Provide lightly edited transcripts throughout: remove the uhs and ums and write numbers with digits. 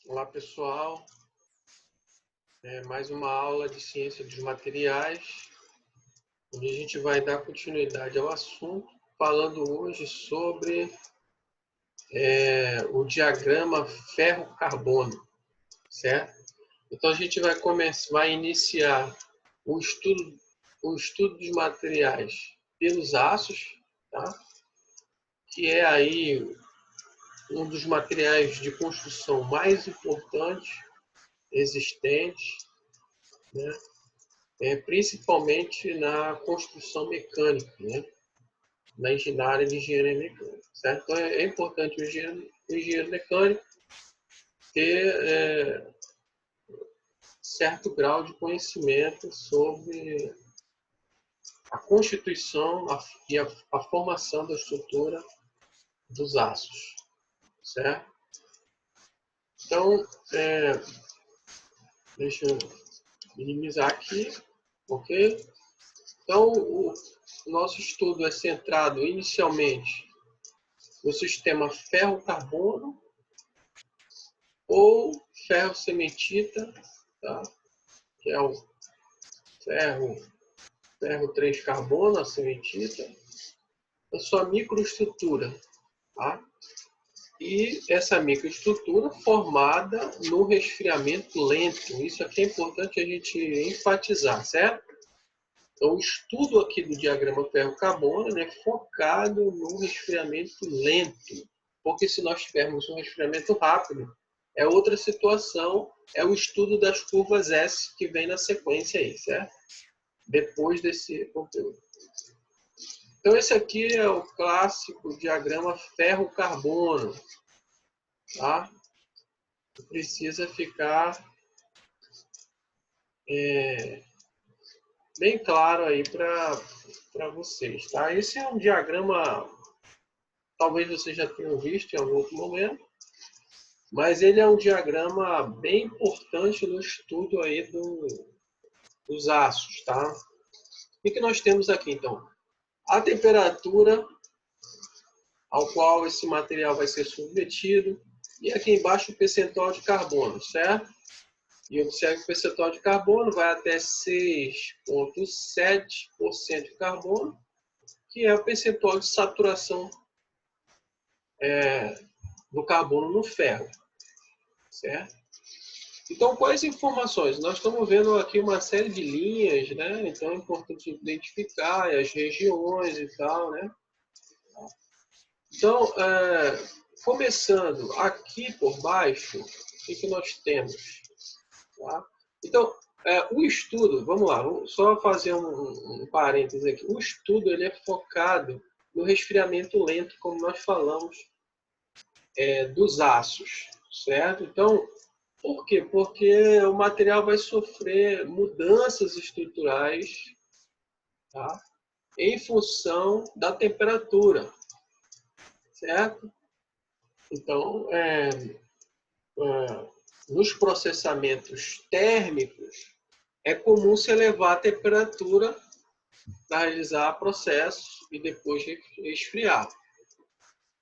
Olá, pessoal. Mais uma aula de ciência dos materiais, onde a gente vai dar continuidade ao assunto, falando hoje sobre o diagrama ferro-carbono, certo? Então a gente vai iniciar o estudo dos materiais pelos aços, tá? Que é aí um dos materiais de construção mais importantes existentes, né? Principalmente na construção mecânica, né? Na área de engenharia mecânica, certo? Então é importante o engenheiro mecânico ter certo grau de conhecimento sobre a constituição e a formação da estrutura dos aços, certo? Então, deixa eu minimizar aqui, ok? Então, o nosso estudo é centrado inicialmente no sistema ferro-carbono ou ferro-cementita, tá? Que é o ferro 3 carbono, a cementita, a sua microestrutura, tá? E essa microestrutura formada no resfriamento lento. Isso aqui é importante a gente enfatizar, certo? Então, o estudo aqui do diagrama ferro-carbono é focado no resfriamento lento, porque se nós tivermos um resfriamento rápido, é outra situação, é o estudo das curvas S que vem na sequência aí, certo? Depois desse conteúdo. Então, esse aqui é o clássico diagrama ferro-carbono, tá? Precisa ficar bem claro aí para vocês, tá? Esse é um diagrama, talvez vocês já tenham visto em algum outro momento, mas ele é um diagrama bem importante no estudo aí dos aços, tá? O que nós temos aqui, então? A temperatura ao qual esse material vai ser submetido e aqui embaixo o percentual de carbono, certo? E observe que o percentual de carbono vai até 6,7% de carbono, que é o percentual de saturação do carbono no ferro, certo? Então, quais informações? Nós estamos vendo aqui uma série de linhas, né? Então, é importante identificar as regiões e tal, né? Então, começando aqui por baixo, o que nós temos? Tá? Então, o estudo, vamos lá, vamos só fazer um parênteses aqui. O estudo ele é focado no resfriamento lento, como nós falamos, dos aços, certo? Então, por quê? Porque o material vai sofrer mudanças estruturais, tá? Em função da temperatura, certo? Então, nos processamentos térmicos, é comum se elevar a temperatura para realizar processos e depois esfriar,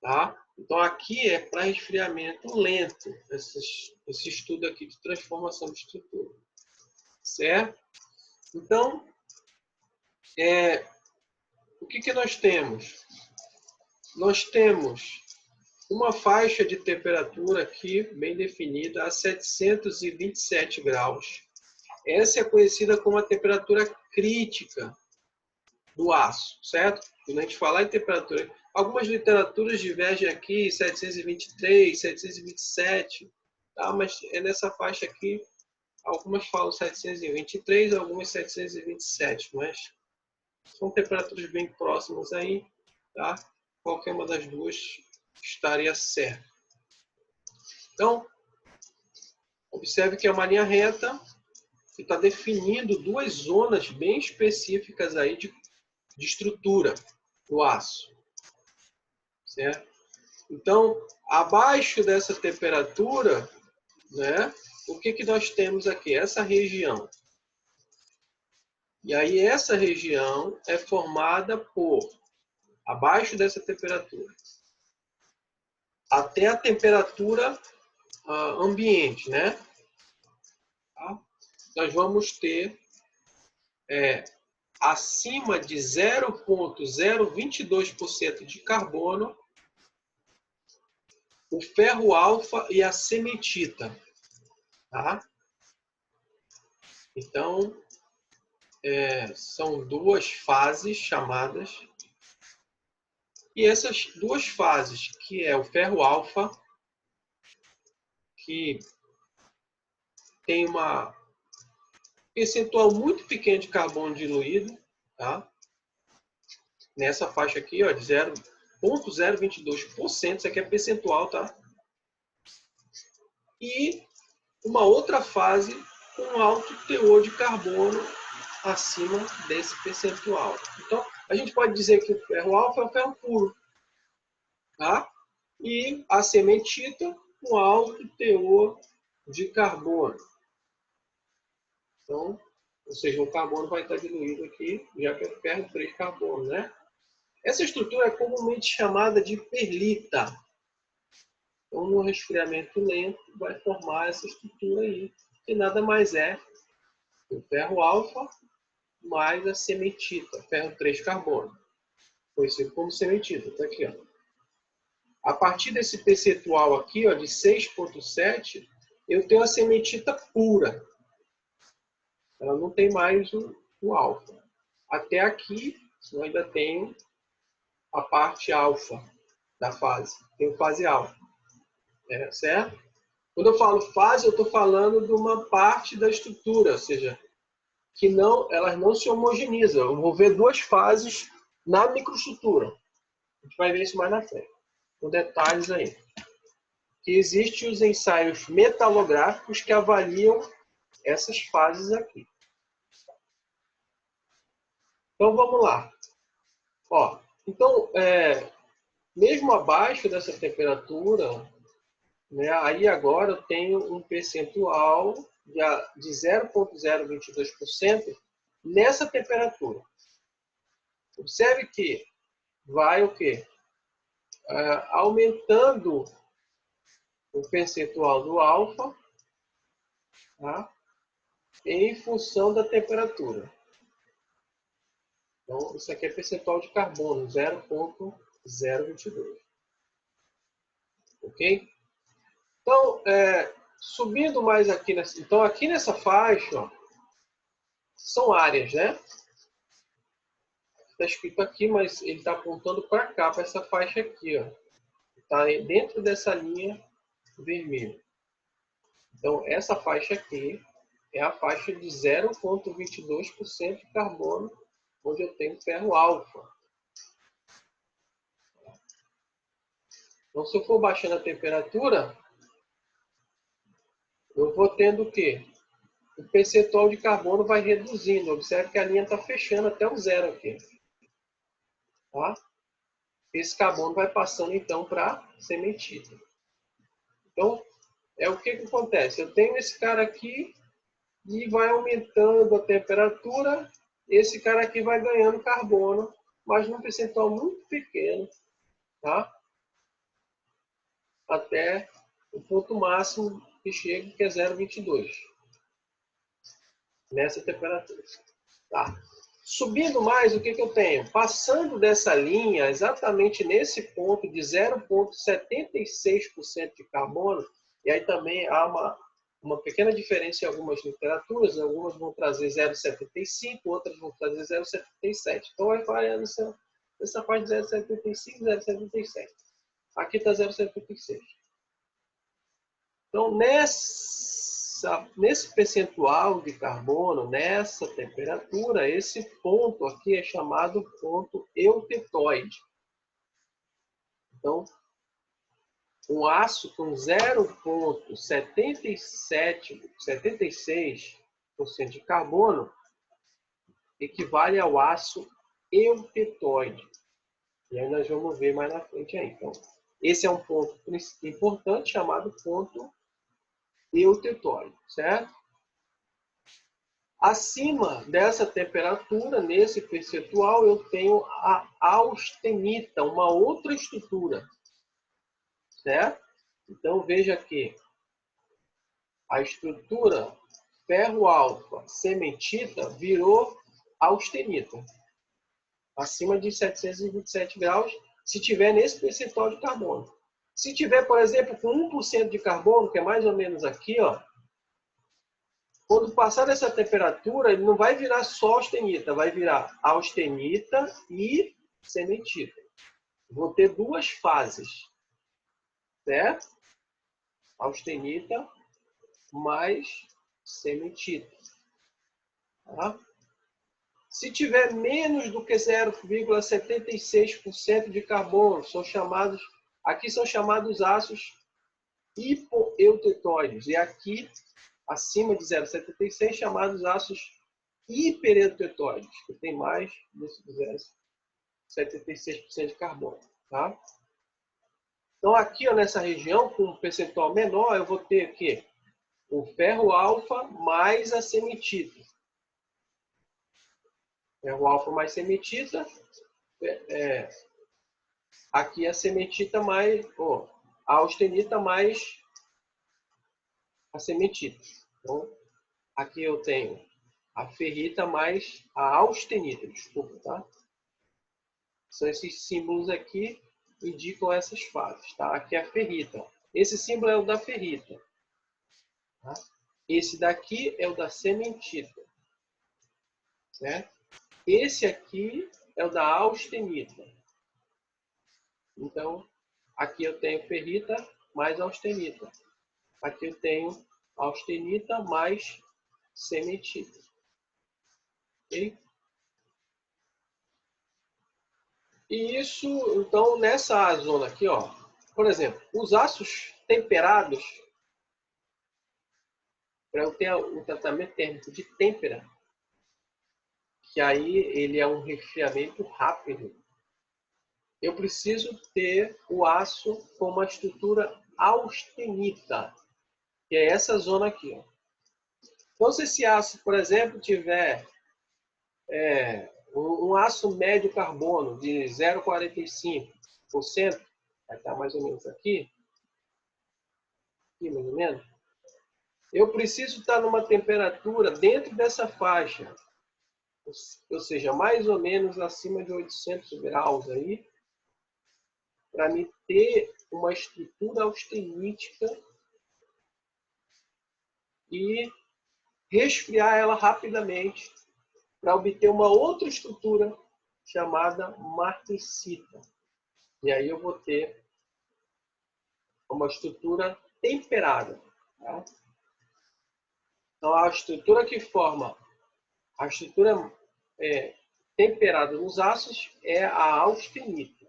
tá? Então, aqui é para resfriamento lento, esse estudo aqui de transformação de estrutura, certo? Então, o que nós temos? Nós temos uma faixa de temperatura aqui, bem definida, a 727 graus. Essa é conhecida como a temperatura crítica do aço, certo? Quando a gente falar em temperatura, algumas literaturas divergem aqui, 723, 727, tá? Mas é nessa faixa aqui, algumas falam 723, algumas 727, mas são temperaturas bem próximas aí, tá? Qualquer uma das duas estaria certa. Então, observe que é uma linha reta que está definindo duas zonas bem específicas aí de estrutura do aço, certo? Então, abaixo dessa temperatura, né, o que nós temos aqui? Essa região. E aí essa região é formada por, abaixo dessa temperatura, até a temperatura ambiente, né? Tá? Nós vamos ter acima de 0,022% de carbono o ferro alfa e a cementita. Tá? Então, são duas fases chamadas. E essas duas fases, que é o ferro alfa, que tem uma percentual muito pequeno de carbono diluído, tá? Nessa faixa aqui, ó, de 0,022%, isso aqui é percentual, tá? E uma outra fase com alto teor de carbono acima desse percentual. Então, a gente pode dizer que o ferro alfa é o ferro puro, tá? E a cementita com alto teor de carbono. Então, ou seja, o carbono vai estar diluído aqui, já que é ferro 3 carbono, né? Essa estrutura é comumente chamada de perlita. Então, no resfriamento lento, vai formar essa estrutura aí, que nada mais é que o ferro alfa mais a cementita, ferro 3 carbono, conhecido como cementita. Está aqui, ó. A partir desse percentual aqui, ó, de 6,7, eu tenho a cementita pura. Ela não tem mais o alfa. Até aqui, eu ainda tenho a parte alfa da fase. Tenho fase alfa. Certo? Quando eu falo fase, eu estou falando de uma parte da estrutura, ou seja, que elas não se homogeneizam. Eu vou ver duas fases na microestrutura. A gente vai ver isso mais na frente, com detalhes aí. Que existem os ensaios metalográficos que avaliam essas fases aqui. Então, vamos lá. Ó, então, mesmo abaixo dessa temperatura, né, aí agora eu tenho um percentual de 0,022% nessa temperatura. Observe que vai o quê? Aumentando o percentual do alfa, tá? Em função da temperatura. Então, isso aqui é percentual de carbono, 0,022. Ok? Então, subindo mais aqui, então aqui nessa faixa, ó, são áreas, né? Está escrito aqui, mas ele está apontando para cá, para essa faixa aqui, ó. Está dentro dessa linha vermelha. Então, essa faixa aqui é a faixa de 0,22% de carbono, onde eu tenho ferro alfa. Então, se eu for baixando a temperatura, eu vou tendo o quê? O percentual de carbono vai reduzindo. Observe que a linha está fechando até o zero aqui. Tá? Esse carbono vai passando, então, para cementita. Então, o que acontece? Eu tenho esse cara aqui e vai aumentando a temperatura. Esse cara aqui vai ganhando carbono, mas num percentual muito pequeno, tá? Até o ponto máximo que chega, que é 0,22. Nessa temperatura. Tá? Subindo mais, o que eu tenho? Passando dessa linha, exatamente nesse ponto de 0,76% de carbono, e aí também há uma pequena diferença em algumas literaturas, algumas vão trazer 0,75, outras vão trazer 0,77. Então vai variando essa parte de 0,75 e 0,77. Aqui está 0,76. Então, nesse percentual de carbono, nessa temperatura, esse ponto aqui é chamado ponto eutetoide. Então, um aço com 0,76% de carbono equivale ao aço eutetoide. E aí nós vamos ver mais na frente aí. Então, esse é um ponto importante chamado ponto eutetoide, certo? Acima dessa temperatura, nesse percentual, eu tenho a austenita, uma outra estrutura, certo? Então, veja aqui, A estrutura ferro-alfa cementita virou austenita, acima de 727 graus, se tiver nesse percentual de carbono. Se tiver, por exemplo, com 1% de carbono, que é mais ou menos aqui, ó, quando passar dessa temperatura, ele não vai virar só austenita, vai virar austenita e cementita. Vou ter duas fases, certo? Austenita mais cementita. Tá? Se tiver menos do que 0,76% de carbono, aqui são chamados ácidos hipoeutetóides. E aqui, acima de 0,76, chamados ácidos hipereutetóides, que tem mais de 0,76% de carbono. Tá? Então, aqui ó, nessa região, com um percentual menor, eu vou ter aqui o ferro-alfa mais a cementita. Ferro-alfa mais cementita. Aqui a cementita mais... a austenita mais a cementita. Então, aqui eu tenho a ferrita mais a austenita, desculpa, tá? São esses símbolos aqui que indicam essas fases, tá? Aqui é a ferrita. Esse símbolo é o da ferrita. Tá? Esse daqui é o da cementita. Certo? Esse aqui é o da austenita. Então, aqui eu tenho ferrita mais austenita. Aqui eu tenho austenita mais cementita. Okay? E isso, então, nessa zona aqui, ó, por exemplo, os ácidos temperados, para eu ter um tratamento térmico de têmpera, que aí ele é um resfriamento rápido, eu preciso ter o aço com uma estrutura austenita, que é essa zona aqui. Ó. Então, se esse aço, por exemplo, tiver um aço médio carbono de 0,45%, vai estar mais ou menos aqui mais ou menos, eu preciso estar numa temperatura dentro dessa faixa, ou seja, mais ou menos acima de 800 graus aí, para me ter uma estrutura austenítica e resfriar ela rapidamente para obter uma outra estrutura chamada martensita. E aí eu vou ter uma estrutura temperada. Tá? Então, a estrutura que forma a estrutura temperada nos ácidos é a austenita.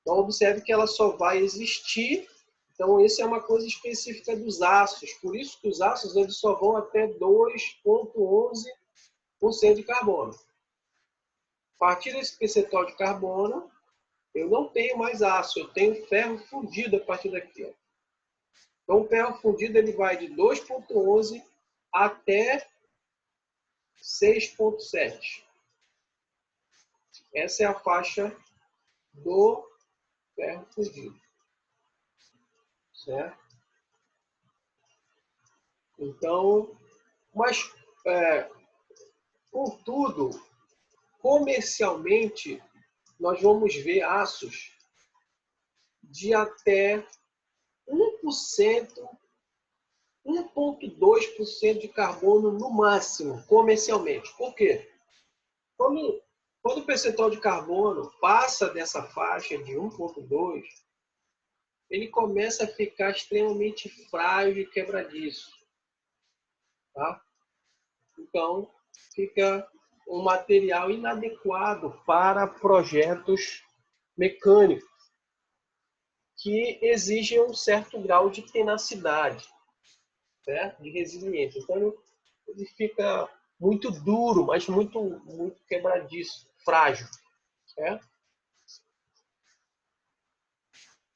Então, observe que ela só vai existir. Então, isso é uma coisa específica dos ácidos. Por isso que os ácidos eles só vão até 2,11% de carbono. A partir desse percentual de carbono, eu não tenho mais ácido, eu tenho ferro fundido a partir daqui. Ó. Então, o ferro fundido ele vai de 2,11 até 6,7. Essa é a faixa do ferro fundido. Certo? Então, mas, contudo, comercialmente, nós vamos ver aços de até 1%, 1,2% de carbono no máximo, comercialmente. Por quê? Quando o percentual de carbono passa dessa faixa de 1,2%, ele começa a ficar extremamente frágil e quebradiço. Tá? Então, fica um material inadequado para projetos mecânicos que exigem um certo grau de tenacidade, certo? De resiliência. Então, ele fica muito duro, mas muito quebradiço, frágil. Certo?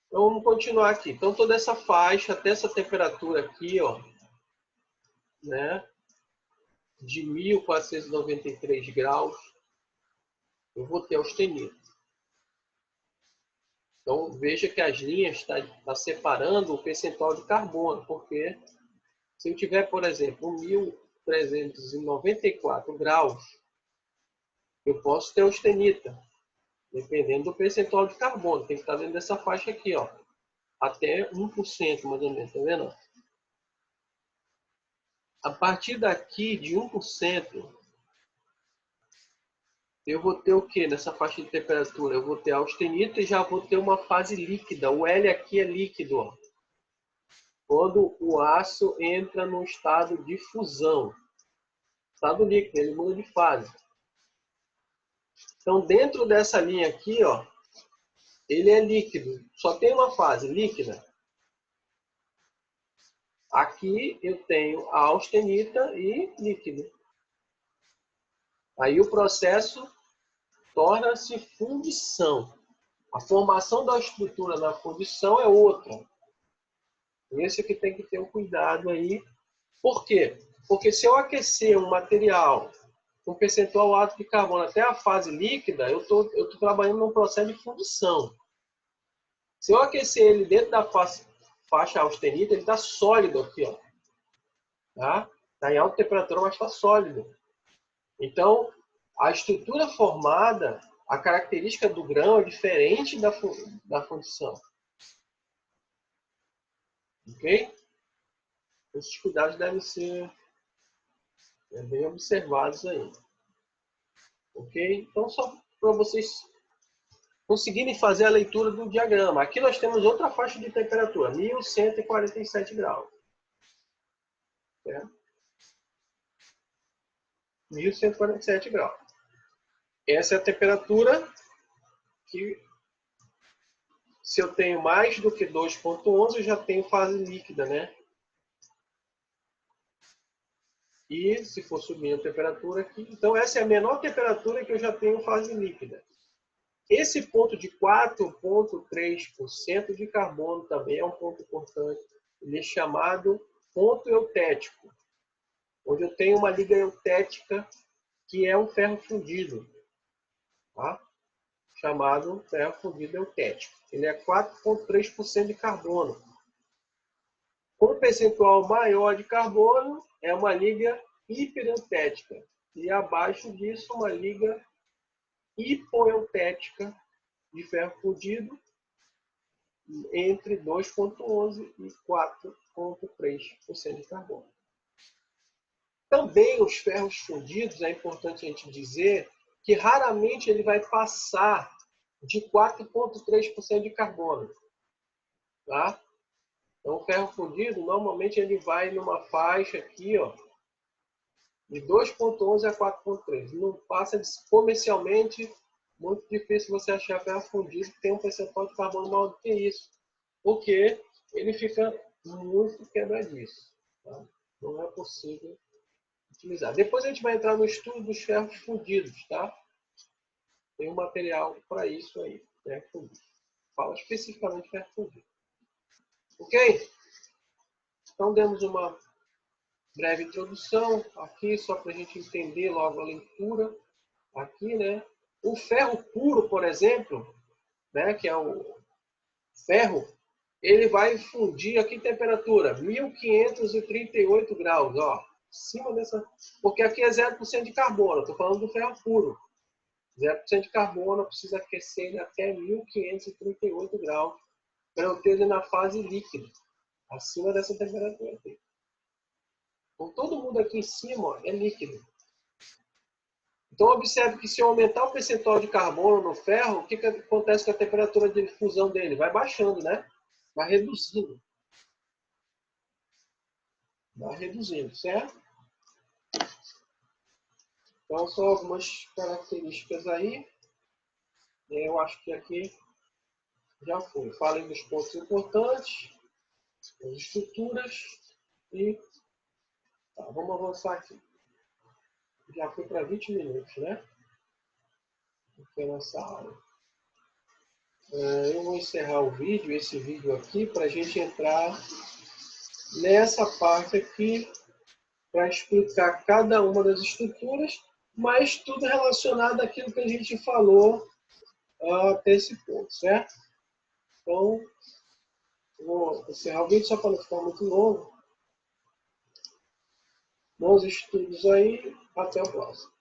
Então, vamos continuar aqui. Então, toda essa faixa, até essa temperatura aqui, ó, né, de 1.493 graus, eu vou ter austenita. Então, veja que as linhas estão separando o percentual de carbono, porque Se eu tiver, por exemplo, 1.394 graus, eu posso ter austenita, dependendo do percentual de carbono. Tem que estar dentro dessa faixa aqui, ó. Até 1%, mais ou menos, tá vendo? A partir daqui, de 1%, eu vou ter o que nessa faixa de temperatura? Eu vou ter a austenita e já vou ter uma fase líquida. O L aqui é líquido, ó. Quando o aço entra no estado de fusão. Estado líquido, ele muda de fase. Então, dentro dessa linha aqui, ó, ele é líquido. Só tem uma fase líquida. Aqui eu tenho a austenita e líquido. Aí o processo torna-se fundição. A formação da estrutura na fundição é outra. Esse que tem que ter um cuidado aí. Por quê? Porque se eu aquecer um material com percentual alto de carbono até a fase líquida, eu tô trabalhando num processo de fundição. Se eu aquecer ele dentro da faixa austenita, ele está sólido aqui, ó. Tá? Tá em alta temperatura, mas está sólido. Então, a estrutura formada, a característica do grão é diferente da fundição. Ok? Esses cuidados devem ser bem observados aí. Ok? Então, só para vocês conseguirem fazer a leitura do diagrama. Aqui nós temos outra faixa de temperatura, 1.147 graus. Certo? 1.147 graus. Essa é a temperatura que, se eu tenho mais do que 2,11, eu já tenho fase líquida, né? E se for subir a temperatura aqui, então essa é a menor temperatura que eu já tenho fase líquida. Esse ponto de 4,3% de carbono também é um ponto importante. Ele é chamado ponto eutético, onde eu tenho uma liga eutética que é um ferro fundido, tá? Chamado ferro fundido eutético. Ele é 4,3% de carbono. Com um percentual maior de carbono, é uma liga hipereutética. E abaixo disso, uma liga hipoeutética de ferro fundido entre 2,11% e 4,3% de carbono. Também os ferros fundidos, é importante a gente dizer que raramente ele vai passar de 4,3% de carbono. Tá? Então, o ferro fundido, normalmente ele vai numa faixa aqui, ó, de 2,11 a 4,3. Não passa comercialmente, muito difícil você achar ferro fundido que tem um percentual de carbono maior do que isso, porque ele fica muito quebradiço. Tá? Não é possível utilizar. Depois a gente vai entrar no estudo dos ferros fundidos, tá? Tem um material para isso aí, ferro fundido. Fala especificamente de ferro fundido. Ok? Então demos uma breve introdução aqui, só para a gente entender logo a leitura aqui, né? O ferro puro, por exemplo, né, que é o ferro, ele vai fundir aqui temperatura 1.538 graus, ó, acima dessa, porque aqui é 0% de carbono, estou falando do ferro puro. 0% de carbono, precisa aquecer ele até 1.538 graus para eu ter ele na fase líquida, acima dessa temperatura aqui. Então, todo mundo aqui em cima, ó, é líquido. Então, observe que se eu aumentar o percentual de carbono no ferro, o que acontece com a temperatura de fusão dele? Vai baixando, né? Vai reduzindo. Vai reduzindo, certo? Então, são algumas características aí. Eu acho que aqui já foi. Falei dos pontos importantes, das estruturas e... Tá, vamos avançar aqui. Já foi para 20 minutos, né? Aqui nessa aula. Eu vou encerrar o vídeo, esse vídeo aqui, para a gente entrar nessa parte aqui, para explicar cada uma das estruturas, mas tudo relacionado àquilo que a gente falou até esse ponto, certo? Então, vou encerrar o vídeo só para não ficar muito longo. Bons estudos aí. Até a próxima.